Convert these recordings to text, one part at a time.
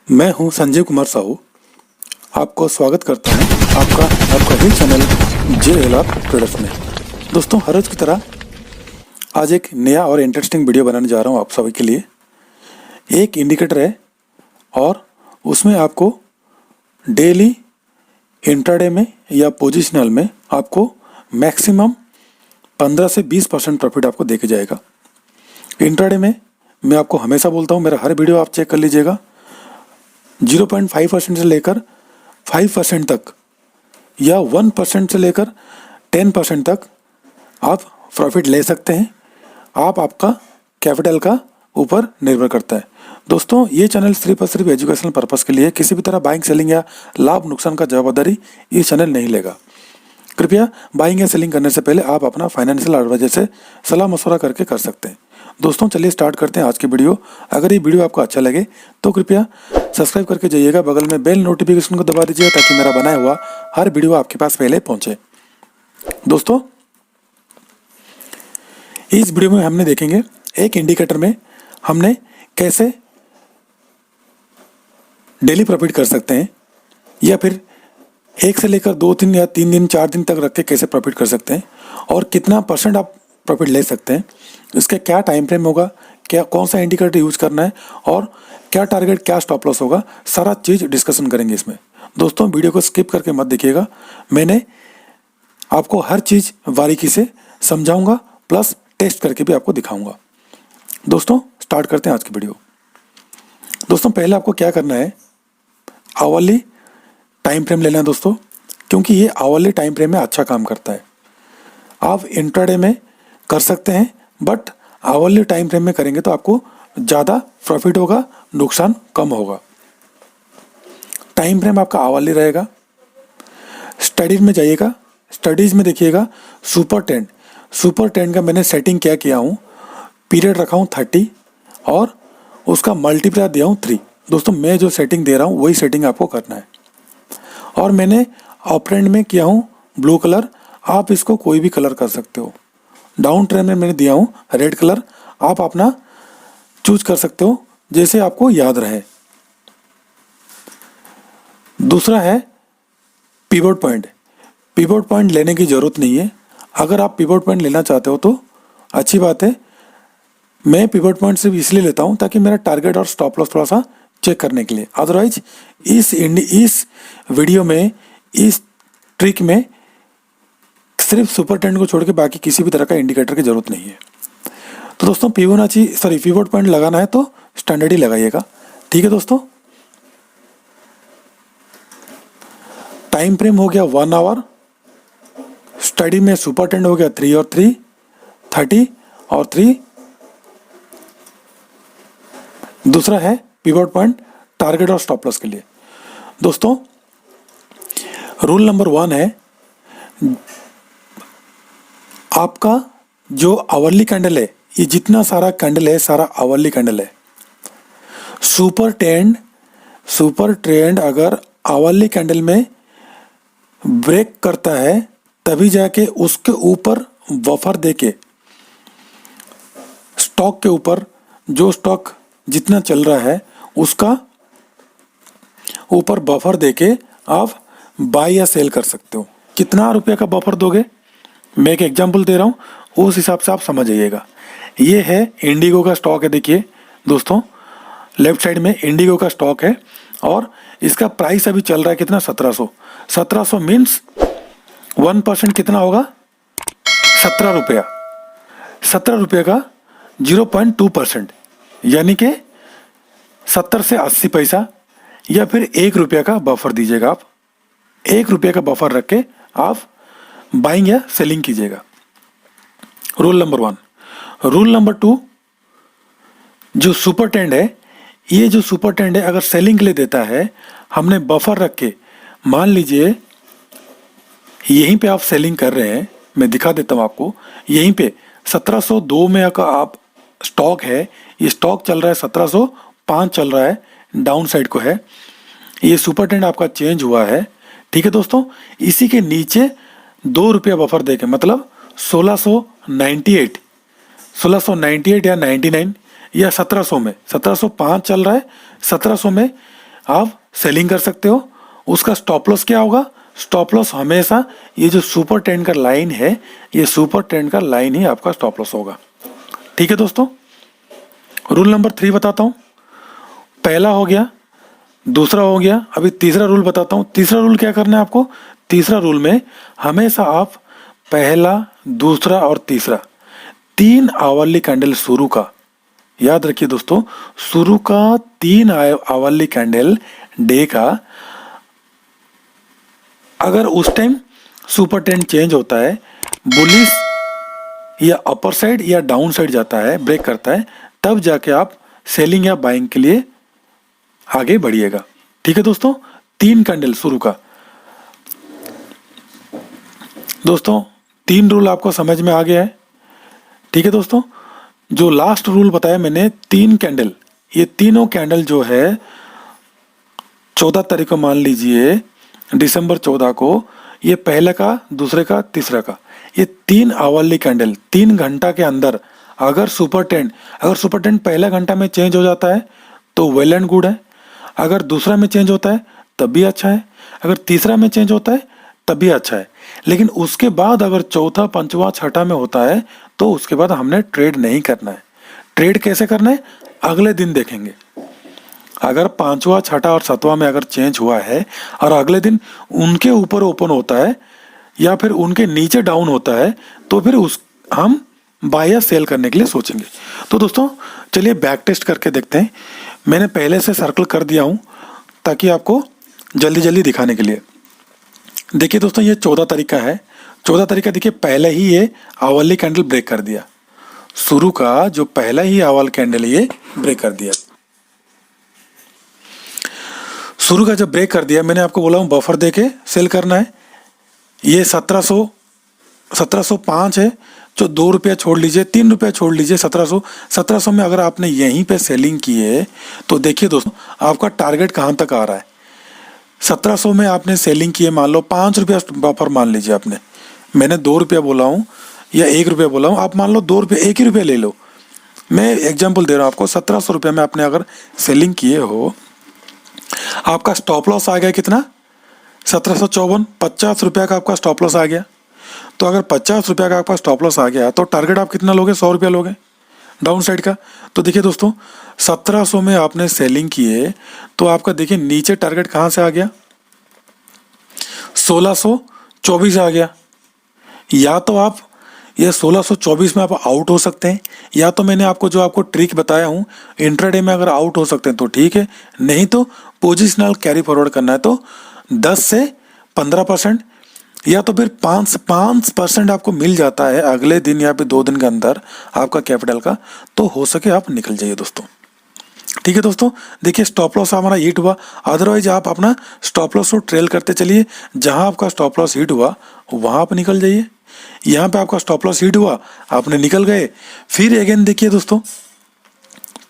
मैं हूं संजीव कुमार साहू। आपको स्वागत करता हूं आपका ही चैनल JLR ट्रेडर्स में। दोस्तों, हर रोज की तरह आज एक नया और इंटरेस्टिंग वीडियो बनाने जा रहा हूं आप सभी के लिए। एक इंडिकेटर है और उसमें आपको डेली इंट्राडे में या पोजिशनल में आपको मैक्सिमम 15 से 20% प्रॉफिट आपको देके जाएगा। इंट्राडे में मैं आपको हमेशा बोलता हूं, मेरा हर वीडियो आप चेक कर लीजिएगा, 0.5% से लेकर 5% तक या 1% से लेकर 10% तक आप प्रॉफिट ले सकते हैं। आपका कैपिटल का ऊपर निर्भर करता है। दोस्तों, ये चैनल सिर्फ और सिर्फ एजुकेशनल पर्पस के लिए, किसी भी तरह बाइंग सेलिंग या लाभ नुकसान का जवाबदारी ये चैनल नहीं लेगा। कृपया बाइंग या सेलिंग करने से पहले आप अपना फाइनेंशियल एडवाइजर से सलाह मशवरा करके कर सकते हैं। दोस्तों, चलिए स्टार्ट करते हैं आज की वीडियो। अगर ये वीडियो आपको अच्छा लगे तो कृपया सब्सक्राइब करके जाइएगा, बगल में बेल नोटिफिकेशन को दबा दीजिए ताकि मेरा बनाया हुआ हर वीडियो आपके पास पहले पहुंचे। दोस्तों, इस वीडियो में हमने देखेंगे एक इंडिकेटर में हमने कैसे डेली प्रॉफिट कर सकते हैं, या फिर 1 से लेकर 2 दिन या 3 दिन 4 दिन तक रख के कैसे प्रॉफिट कर सकते हैं, और कितना % आप प्रॉफिट ले सकते हैं, इसका क्या टाइम फ्रेम होगा, क्या कौन सा इंडिकेटर यूज करना है, और क्या टारगेट क्या स्टॉप लॉस होगा, सारा चीज़ डिस्कशन करेंगे इसमें। दोस्तों, वीडियो को स्किप करके मत देखिएगा, मैंने आपको हर चीज़ बारीकी से समझाऊंगा, प्लस टेस्ट करके भी आपको दिखाऊंगा। दोस्तों, स्टार्ट करते हैं आज की वीडियो। दोस्तों, पहले आपको क्या करना है, आवरली टाइम फ्रेम लेना है दोस्तों, क्योंकि ये आवरली टाइम फ्रेम में अच्छा काम करता है। आप इंट्राडे में कर सकते हैं, बट आवरली टाइम फ्रेम में करेंगे तो आपको ज़्यादा प्रॉफिट होगा, नुकसान कम होगा। टाइम फ्रेम आपका आवरली रहेगा। स्टडीज में जाइएगा, स्टडीज में देखिएगा सुपर टेंड का मैंने सेटिंग क्या किया हूँ, पीरियड रखा हूँ 30 और उसका मल्टीप्लाई दिया हूँ 3। दोस्तों, मैं जो सेटिंग दे रहा हूँ वही सेटिंग आपको करना है। और मैंने अप ट्रेंड में किया हूँ ब्लू कलर, आप इसको कोई भी कलर कर सकते हो। डाउन ट्रेंड में मैंने दिया हूँ रेड कलर, आप अपना चूज कर सकते हो जैसे आपको याद रहे। दूसरा है पिवट पॉइंट लेने की ज़रूरत नहीं है। अगर आप पिवट पॉइंट लेना चाहते हो तो अच्छी बात है। मैं पिवट पॉइंट सिर्फ इसलिए लेता हूँ ताकि मेरा टारगेट और स्टॉप लॉस थोड़ा सा चेक करने के लिए। अदरवाइज इस वीडियो में, इस ट्रिक में सिर्फ सुपर टेंड को छोड़ के बाकी किसी भी तरह का इंडिकेटर की जरूरत नहीं है। तो दोस्तों, पिवट पॉइंट लगाना है तो स्टैंडर्ड ही लगाइएगा, ठीक है दोस्तों। टाइम फ्रेम हो गया 1 आवर, स्टडी में सुपर टेंड हो गया 3 और 3, 30 और 3। दूसरा है पिवट पॉइंट टारगेट और स्टॉप लॉस के लिए। दोस्तों, रूल नंबर 1 है, आपका जो आवरली कैंडल है, ये जितना सारा कैंडल है सारा आवरली कैंडल है। सुपर ट्रेंड अगर आवरली कैंडल में ब्रेक करता है तभी जाके उसके ऊपर बफर देके, स्टॉक के ऊपर जो स्टॉक जितना चल रहा है उसका ऊपर बफर देके आप बाय या सेल कर सकते हो। कितना रुपये का बफर दोगे, मैं एक एग्जांपल दे रहा हूँ, उस हिसाब से आप समझ जाइएगा। ये है इंडिगो का स्टॉक है, देखिए दोस्तों, लेफ्ट साइड में इंडिगो का स्टॉक है और इसका प्राइस अभी चल रहा है कितना, 1700 मीन्स 1% कितना होगा, 17 रुपया। 17 रुपये का 0.2%, यानी कि 70 से 80 पैसा, या फिर 1 रुपये का बफर दीजिएगा। आप 1 रुपये का बफर रख के आप बाइंग या सेलिंग कीजिएगा। Rule number 1। रूल नंबर 2, जो सुपर टेंड है, ये जो सुपर टेंड है अगर सेलिंग के लिए देता है, हमने बफर रख के, मान लीजिए यहीं पे आप सेलिंग कर रहे हैं, मैं दिखा देता हूँ आपको, यहीं पे 1702 में का आप स्टॉक है, ये स्टॉक चल रहा है 1705 चल रहा है, डाउन साइड को है, ये सुपर टेंड आपका चेंज हुआ है, ठीक है दोस्तों। इसी के नीचे 2 रुपया बफर देके, मतलब 1698 या 99 या 1700 में, 1705 चल रहा है, 1700 में आप सेलिंग कर सकते हो। उसका स्टॉप लॉस क्या होगा? स्टॉप लॉस हमेशा ये जो सुपर ट्रेंड का लाइन है, ये सुपर ट्रेंड का लाइन ही आपका स्टॉप लॉस होगा। ठीक है दोस्तों, रूल नंबर 3 बताता हूँ। पहला हो गया, दूसरा हो गया, अभी तीसरा रूल बताता हूँ। तीसरा रूल क्या करना है आपको? तीसरा रूल में हमेशा आप पहला, दूसरा और तीसरा 3 आवरली कैंडल शुरू का, याद रखिए दोस्तों, शुरू का 3 आवरली कैंडल डे का, अगर उस टाइम सुपर ट्रेंड चेंज होता है, बुलिश या अपर साइड या डाउन साइड जाता है, ब्रेक करता है, तब जाके आप सेलिंग या बाइंग के लिए आगे बढ़िएगा। ठीक है दोस्तों, 3 कैंडल शुरू का। दोस्तों 3 रूल आपको समझ में आ गया है। ठीक है दोस्तों, जो लास्ट रूल बताया मैंने 3 कैंडल, ये तीनों कैंडल जो है 14 तारीख को, मान लीजिए दिसंबर 14 को, ये पहले का, दूसरे का, तीसरा का, ये 3 आवरली कैंडल 3 घंटा के अंदर अगर सुपर ट्रेंड पहला घंटा में चेंज हो जाता है तो वेल एंड गुड है, अगर दूसरा में चेंज होता है तब भी अच्छा है, अगर तीसरा में चेंज होता है तब भी अच्छा है। लेकिन उसके बाद अगर चौथा, पंचवा, छठा में होता है तो उसके बाद हमने ट्रेड नहीं करना है। ट्रेड कैसे करना है? अगले दिन देखेंगे। अगर पांचवा, छठा और सातवां में अगर चेंज हुआ है और अगले दिन उनके ऊपर ओपन होता है या फिर उनके नीचे डाउन होता है तो फिर हम बाय या सेल करने के लिए सोचेंगे। तो दोस्तों चलिए बैक टेस्ट करके देखते हैं। मैंने पहले से सर्कल कर दिया हूँ ताकि आपको जल्दी जल्दी दिखाने के लिए। देखिए दोस्तों, ये 14 तारीख का है। 14 तारीख का देखिए, पहले ही ये आवरली कैंडल ब्रेक कर दिया। शुरू का जो पहला ही आवल कैंडल ये ब्रेक कर दिया। शुरू का जब ब्रेक कर दिया, मैंने आपको बोला हूँ बफर देके सेल करना है। ये 1705 है, जो 2 रुपया छोड़ लीजिए, 3 रुपया छोड़ लीजिए, 1700 में अगर आपने यहीं पे सेलिंग की है तो देखिए दोस्तों आपका टारगेट कहाँ तक आ रहा है। 1700 में आपने सेलिंग की है, मान लो 5 रुपया बफर मान लीजिए आपने, मैंने 2 रुपया बोला हूँ या 1 रुपया बोला हूँ, आप मान लो 2 रुपये, 1 ही रुपया ले लो, मैं एग्जाम्पल दे रहा हूँ आपको। 1700 रुपये में आपने अगर सेलिंग किए हो, आपका स्टॉप लॉस आ गया कितना? 1754, 50 रुपया का आपका स्टॉप लॉस आ गया। तो अगर 50 रुपया का आपका स्टॉप लॉस आ गया तो टारगेट आप कितना लोगे? 100 रुपया लोगे डाउन साइड का। तो देखिए दोस्तों 1700 में आपने सेलिंग किए तो आपका देखिए नीचे टारगेट कहाँ से आ गया? 1624 आ गया। या तो आप ये 1624 में आप आउट हो सकते हैं, या तो मैंने आपको जो आपको ट्रिक बताया हूँ इंट्राडे में अगर आउट हो सकते हैं तो ठीक है, नहीं तो पोजिशनल कैरी फॉरवर्ड करना है तो 10 से 15% या तो फिर 5% आपको मिल जाता है अगले दिन या फिर 2 दिन के अंदर आपका कैपिटल का, तो हो सके आप निकल जाइए दोस्तों। ठीक है दोस्तों, देखिए स्टॉप लॉस हमारा हिट हुआ, अदरवाइज आप अपना स्टॉप लॉस को ट्रेल करते चलिए, जहां आपका स्टॉप लॉस हिट हुआ वहां आप निकल जाइए। यहाँ पे आपका स्टॉप लॉस हिट हुआ, आपने निकल गए, फिर अगेन देखिए दोस्तों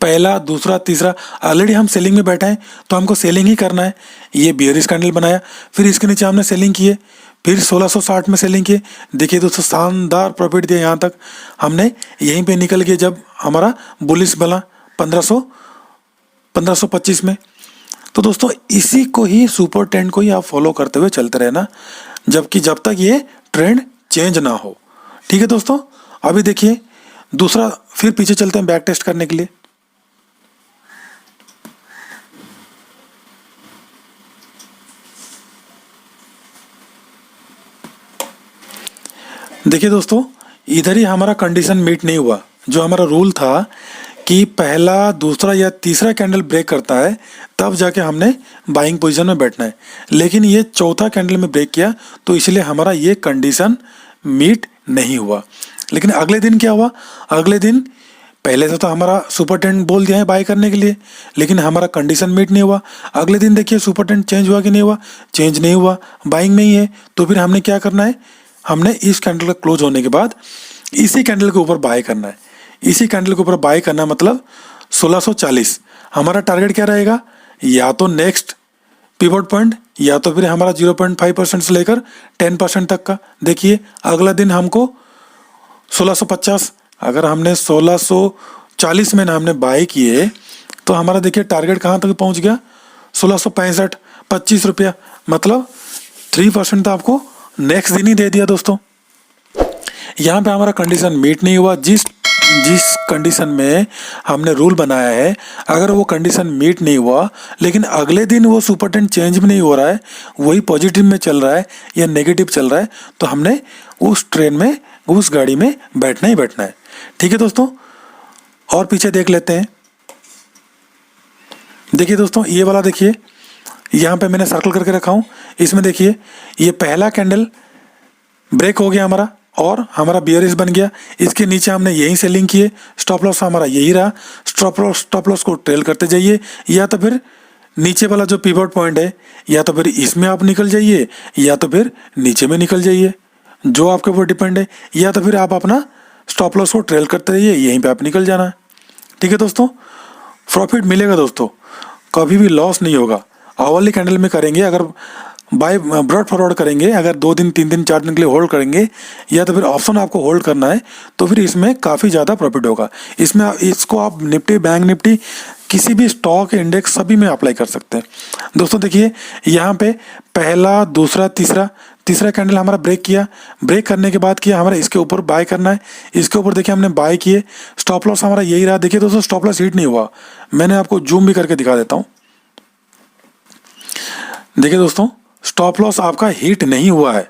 पहला, दूसरा, तीसरा, ऑलरेडी हम सेलिंग में बैठे हैं तो हमको सेलिंग ही करना है। ये बियरिश कैंडल बनाया, फिर इसके नीचे हमने सेलिंग किए, फिर 1660 में सेलिंग किए। देखिए दोस्तों शानदार प्रॉफिट दिया, यहाँ तक हमने यहीं पे निकल गए जब हमारा बुलिश बना 1525 में। तो दोस्तों इसी को ही, सुपर ट्रेंड को ही आप फॉलो करते हुए चलते रहना, जब तक ये ट्रेंड चेंज ना हो। ठीक है दोस्तों, अभी देखिए दूसरा, फिर पीछे चलते हैं बैक टेस्ट करने के लिए। देखिए दोस्तों इधर ही हमारा कंडीशन मीट नहीं हुआ। जो हमारा रूल था कि पहला, दूसरा या तीसरा कैंडल ब्रेक करता है तब जाके हमने बाइंग पोजीशन में बैठना है, लेकिन ये चौथा कैंडल में ब्रेक किया तो इसलिए हमारा ये कंडीशन मीट नहीं हुआ। लेकिन अगले दिन क्या हुआ? अगले दिन पहले से तो हमारा सुपर ट्रेंड बोल दिया है बाय करने के लिए, लेकिन हमारा कंडीशन मीट नहीं हुआ। अगले दिन देखिए सुपर ट्रेंड चेंज हुआ कि नहीं हुआ? चेंज नहीं हुआ, बाइंग में ही है। तो फिर हमने क्या करना है? हमने इस कैंडल का क्लोज होने के बाद इसी कैंडल के ऊपर बाय करना है। इसी कैंडल के ऊपर बाय करना मतलब 1640। हमारा टारगेट क्या रहेगा? या तो नेक्स्ट पिवट पॉइंट या तो फिर हमारा 0.5% से लेकर 10% तक का। देखिए अगला दिन हमको 1650, अगर हमने 1640 में ना हमने बाय किए तो हमारा देखिए टारगेट कहाँ तक पहुँच गया? 1665, 25 रुपया, मतलब 3% तो आपको नेक्स्ट दिन ही दे दिया दोस्तों। यहाँ पे हमारा कंडीशन मीट नहीं हुआ। जिस जिस कंडीशन में हमने रूल बनाया है, अगर वो कंडीशन मीट नहीं हुआ लेकिन अगले दिन वो सुपर टेन चेंज भी नहीं हो रहा है, वही पॉजिटिव में चल रहा है या नेगेटिव चल रहा है, तो हमने उस ट्रेन में, उस गाड़ी में बैठना ही बैठना है। ठीक है दोस्तों, और पीछे देख लेते हैं। देखिए दोस्तों, ये वाला देखिए, यहाँ पे मैंने सर्कल करके रखा हूँ। इसमें देखिए, ये पहला कैंडल ब्रेक हो गया हमारा और हमारा बियरिश बन गया। इसके नीचे हमने यहीं से लिंक किए, स्टॉप लॉस हमारा यही रहा। स्टॉप लॉस को ट्रेल करते जाइए, या तो फिर नीचे वाला जो पिवट पॉइंट है, या तो फिर इसमें आप निकल जाइए, या तो फिर नीचे में निकल जाइए, जो आपके ऊपर डिपेंड है, या तो फिर आप अपना स्टॉप लॉस को ट्रेल करते रहिए, यहीं पे आप निकल जाना है। ठीक है दोस्तों, प्रॉफिट मिलेगा दोस्तों, कभी भी लॉस नहीं होगा। आवरली कैंडल में करेंगे, अगर बाय ब्रॉड फॉरवर्ड करेंगे, अगर 2 दिन 3 दिन 4 दिन के लिए होल्ड करेंगे, या तो फिर ऑप्शन आपको होल्ड करना है, तो फिर इसमें काफ़ी ज़्यादा प्रॉफिट होगा। इसमें इसको आप निफ्टी, बैंक निफ्टी, किसी भी स्टॉक इंडेक्स सभी में अप्लाई कर सकते हैं। दोस्तों देखिए, यहाँ पे पहला, दूसरा, तीसरा कैंडल हमारा ब्रेक किया। ब्रेक करने के बाद किया हमारा इसके ऊपर बाय करना है। इसके ऊपर देखिए हमने बाय किए, स्टॉप लॉस हमारा यही रहा। देखिए दोस्तों, स्टॉप लॉस हिट नहीं हुआ। मैंने आपको जूम भी करके दिखा देता हूँ। देखिए दोस्तों, स्टॉप लॉस आपका हिट नहीं हुआ है,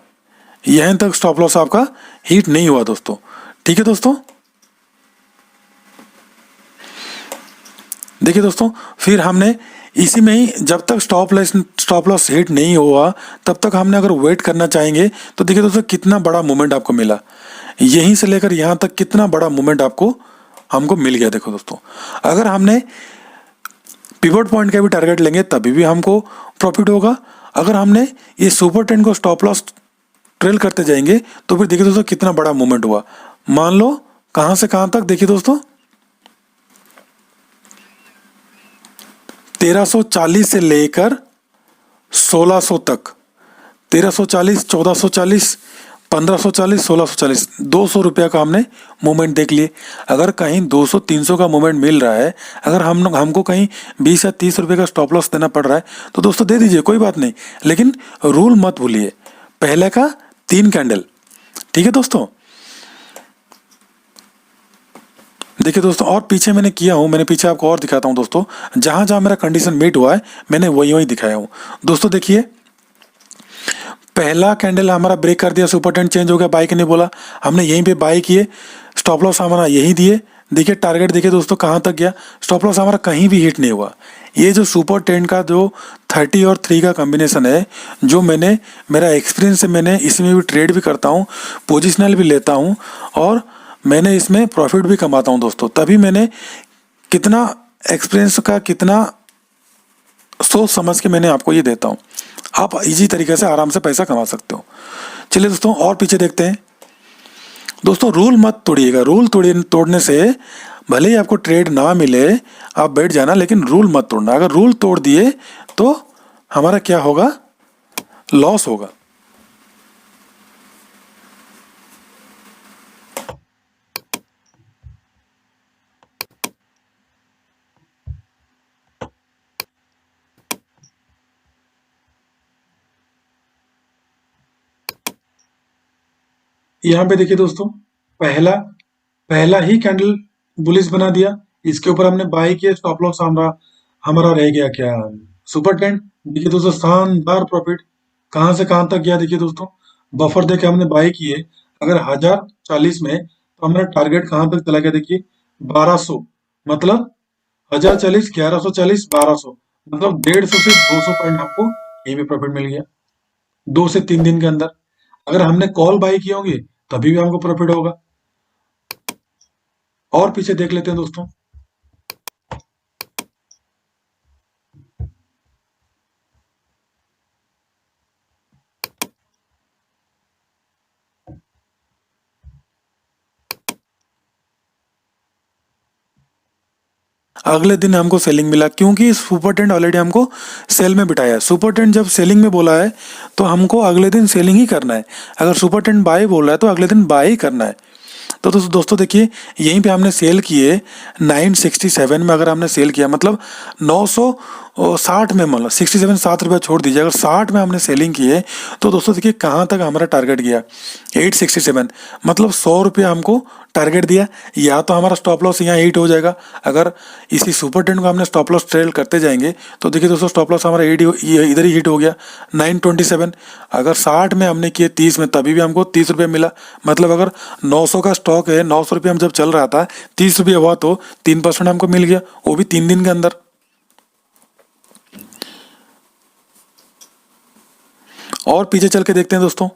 यहीं तक स्टॉप लॉस आपका हिट नहीं हुआ दोस्तों। ठीक है दोस्तों, देखिए दोस्तों, फिर हमने इसी में ही, जब तक स्टॉप लॉस हिट नहीं हुआ तब तक हमने अगर वेट करना चाहेंगे, तो देखिए दोस्तों कितना बड़ा मूवमेंट आपको मिला, यहीं से लेकर यहाँ तक कितना बड़ा मूवमेंट हमको मिल गया। देखो दोस्तों, अगर हमने पिवट पॉइंट का भी टारगेट लेंगे तभी भी हमको प्रॉफिट होगा। अगर हमने ये सुपर टेन को स्टॉप लॉस ट्रेल करते जाएंगे, तो फिर देखिए दोस्तों कितना बड़ा मूवमेंट हुआ। मान लो कहां से कहां तक, देखिए दोस्तों 1340 से लेकर 1600 तक, 1340, 1440, 1540, 1640, 200 रुपया का हमने मूवमेंट देख लिए। अगर कहीं 200-300 का मूवमेंट मिल रहा है, अगर हमको कहीं 20 या 30 रुपये का स्टॉप लॉस देना पड़ रहा है, तो दोस्तों दे दीजिए, कोई बात नहीं, लेकिन रूल मत भूलिए, पहले का 3 कैंडल। ठीक है दोस्तों, देखिए दोस्तों, और पीछे मैंने किया हूँ, मैंने पीछे आपको और दिखाता हूँ दोस्तों, जहां जहां मेरा कंडीशन मीट हुआ है मैंने वही दिखाया हूँ। दोस्तों देखिए, पहला कैंडल हमारा ब्रेक कर दिया, सुपर टेन चेंज हो गया, बाई करने बोला, हमने यहीं पे बाई किए, स्टॉप लॉस हमारा यहीं दिए। देखिए टारगेट देखिए दोस्तों कहाँ तक गया, स्टॉप लॉस हमारा कहीं भी हिट नहीं हुआ। ये जो सुपर टेन का जो 30 और 3 का कॉम्बिनेशन है, जो मैंने, मेरा एक्सपीरियंस से मैंने इसमें भी ट्रेड भी करता हूँ, पोजिशनल भी लेता हूँ, और मैंने इसमें प्रॉफिट भी कमाता हूँ दोस्तों। तभी मैंने कितना एक्सपीरियंस का, कितना सोच समझ के मैंने आपको ये देता हूँ। आप इजी तरीके से आराम से पैसा कमा सकते हो। चलिए दोस्तों, और पीछे देखते हैं। दोस्तों रूल मत तोड़िएगा, रूल तोड़ने से भले ही आपको ट्रेड ना मिले, आप बैठ जाना, लेकिन रूल मत तोड़ना। अगर रूल तोड़ दिए तो हमारा क्या होगा, लॉस होगा। यहाँ पे देखिए दोस्तों, पहला पहला ही कैंडल बुलिश बना दिया, इसके ऊपर हमने बाई किया, स्टॉप लॉस हमारा रह गया क्या, सुपर टेन। देखिए दोस्तों शानदार प्रॉफिट, कहां से कहां तक गया। देखिए दोस्तों, बफर देके हमने बाई किए, अगर 1040 में, तो हमारा टारगेट कहां तक चला गया, देखिए 1200, मतलब 1040, 1140, 1200, मतलब 150 से 200 पॉइंट आपको यहीं पे प्रॉफिट मिल गया 2 से 3 दिन के अंदर। अगर हमने कॉल बाई किए होंगे तभी भी हमको प्रॉफिट होगा। और पीछे देख लेते हैं दोस्तों। अगले दिन हमको सेलिंग मिला, क्योंकि सुपर टेंट ऑलरेडी हमको सेल में बिठाया है। सुपर टेंट जब सेलिंग में बोला है तो हमको अगले दिन सेलिंग ही करना है। अगर सुपर टेंट बाय बोल रहा है तो अगले दिन बाय ही करना है। तो दोस्तों देखिए, यहीं पे हमने सेल किए 967 में, अगर हमने सेल किया मतलब 900 और 60 में मान लो 67 7 रुपया छोड़ दीजिए, अगर 60 में हमने सेलिंग की है तो दोस्तों देखिए कहाँ तक हमारा टारगेट गया, 867, मतलब 100 रुपया हमको टारगेट दिया। या तो हमारा स्टॉप लॉस यहाँ हिट हो जाएगा, अगर इसी सुपर ट्रेंड को हमने स्टॉप लॉस ट्रेल करते जाएंगे तो देखिए दोस्तों स्टॉप लॉस हमारा इधर ही हिट हो गया 927। अगर 60 में हमने किए 30 में, तभी भी हमको 30 रुपये मिला। मतलब अगर 900 का स्टॉक है, 900 रुपये हम जब चल रहा था, 30 रुपये हुआ तो 3% हमको मिल गया, वो भी 3 दिन के अंदर। और पीछे चल के देखते हैं दोस्तों,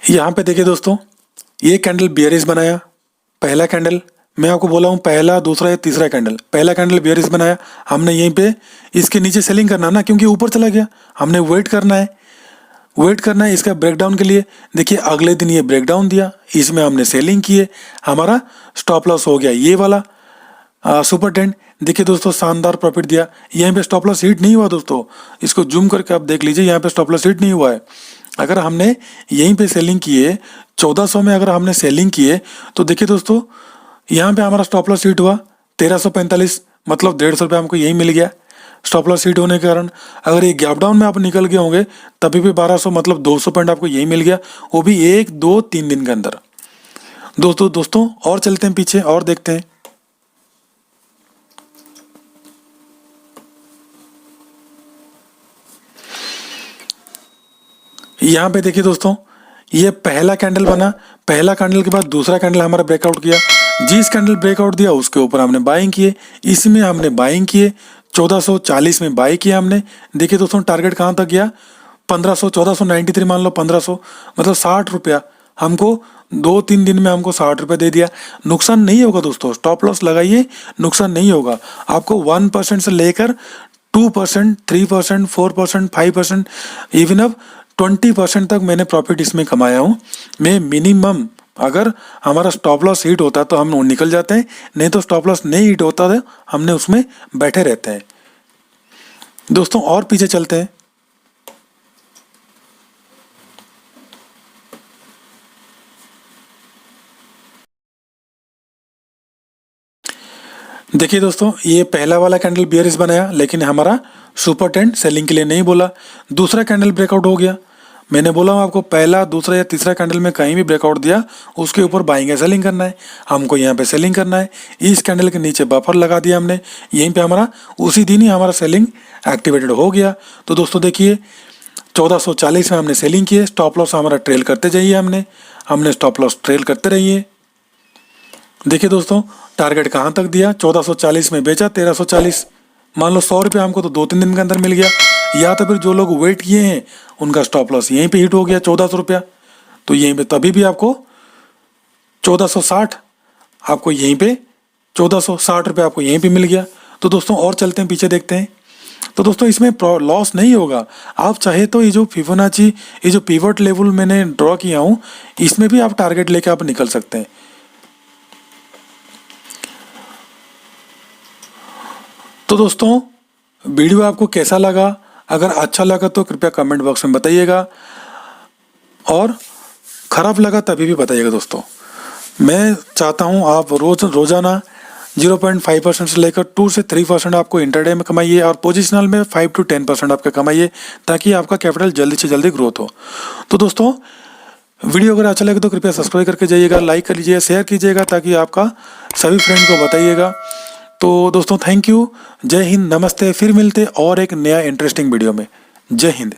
यहाँ पे देखिए दोस्तों, ये कैंडल बियरिश बनाया, पहला कैंडल, मैं आपको बोला हूँ पहला दूसरा या तीसरा कैंडल, पहला कैंडल बियरिश बनाया, हमने यहीं पे इसके नीचे सेलिंग करना ना, क्योंकि ऊपर चला गया, हमने वेट करना है इसका ब्रेकडाउन के लिए। देखिए अगले दिन ये ब्रेकडाउन दिया, इसमें हमने सेलिंग किए, हमारा स्टॉप लॉस हो गया ये वाला सुपर ट्रेंड। देखिए दोस्तों शानदार प्रॉफिट दिया, यहाँ पे स्टॉप लॉस हिट नहीं हुआ दोस्तों, इसको जूम करके आप देख लीजिए, यहाँ पे स्टॉप लॉस हिट नहीं हुआ है। अगर हमने यहीं पे सेलिंग किए 1400 में, अगर हमने सेलिंग किए तो देखिए दोस्तों यहाँ पे हमारा स्टॉप लॉस हिट हुआ 1345, मतलब 150 रुपये हमको यही मिल गया स्टॉप लॉस हिट होने के कारण। अगर ये गैप डाउन में आप निकल गए होंगे तभी भी 1200, मतलब 200 पॉइंट आपको यही मिल गया, वो भी 1 2 3 दिन के अंदर। दोस्तों और चलते हैं पीछे और देखते हैं। यहाँ पे देखिए दोस्तों, ये पहला कैंडल बना, पहला कैंडल के बाद दूसरा कैंडल हमारा ब्रेकआउट किया, जिस कैंडल ब्रेकआउट दिया उसके ऊपर हमने बाइंग किए, इसमें हमने बाइंग किए 1440 में बाई किया हमने। देखिए दोस्तों टारगेट कहाँ तक गया, 1500, 1493 मान लो 1500, मतलब 60 रुपया हमको 2-3 दिन में हमको 60 रुपये दे दिया। नुकसान नहीं होगा दोस्तों, स्टॉप लॉस लगाइए, नुकसान नहीं होगा आपको। 1% से लेकर 2%, 3%, 4%, 5%, इवन अब 20% तक मैंने प्रॉफिट इसमें कमाया हूँ मैं मिनिमम। अगर हमारा स्टॉप लॉस हिट होता तो हम निकल जाते हैं, नहीं तो स्टॉप लॉस नहीं हिट होता तो हमने उसमें बैठे रहते हैं। दोस्तों और पीछे चलते हैं। देखिए दोस्तों, ये पहला वाला कैंडल बियरिश बनाया, लेकिन हमारा सुपर ट्रेंड सेलिंग के लिए नहीं बोला। दूसरा कैंडल ब्रेकआउट हो गया, मैंने बोला हूँ आपको पहला दूसरा या तीसरा कैंडल में कहीं भी ब्रेकआउट दिया उसके ऊपर बाइंग या सेलिंग करना है, हमको यहाँ पे सेलिंग करना है। इस कैंडल के नीचे बफर लगा दिया हमने, यहीं पे हमारा उसी दिन ही हमारा सेलिंग एक्टिवेटेड हो गया। तो दोस्तों देखिए 1440 में हमने सेलिंग किए, स्टॉप लॉस हमारा ट्रेल करते जाइए, हमने स्टॉप लॉस ट्रेल करते रहिए। देखिए दोस्तों टारगेट कहाँ तक दिया, 1440 में बेचा 1340, मान लो 100 रुपये हमको तो 2-3 दिन के अंदर मिल गया। या तो फिर जो लोग वेट किए हैं उनका स्टॉप लॉस यहीं पे हिट हो गया 1400 रुपया, तो यहीं पे तभी भी आपको 1460, आपको यहीं पे 1460 रुपये आपको यहीं पे मिल गया। तो दोस्तों और चलते हैं पीछे देखते हैं। तो दोस्तों इसमें लॉस नहीं होगा, आप चाहे तो ये जो फिबोनाची, ये जो पिवट लेवल मैंने ड्रॉ किया हूँ, इसमें भी आप टारगेट लेके आप निकल सकते हैं। तो दोस्तों वीडियो आपको कैसा लगा, अगर अच्छा लगा तो कृपया कमेंट बॉक्स में बताइएगा, और ख़राब लगा तभी भी बताइएगा। दोस्तों मैं चाहता हूं आप रोज़ाना 0.5% से लेकर 2 से 3% आपको इंटरडे में कमाइए, और पोजिशनल में 5 to 10% आपका कमाइए, ताकि आपका कैपिटल जल्दी से जल्दी ग्रोथ हो। तो दोस्तों वीडियो अगर अच्छा लगे तो कृपया सब्सक्राइब करके जाइएगा, लाइक कर लीजिए, शेयर कीजिएगा, ताकि आपका सभी फ्रेंड को बताइएगा। तो दोस्तों थैंक यू, जय हिंद, नमस्ते, फिर मिलते और एक नया इंटरेस्टिंग वीडियो में। जय हिंद।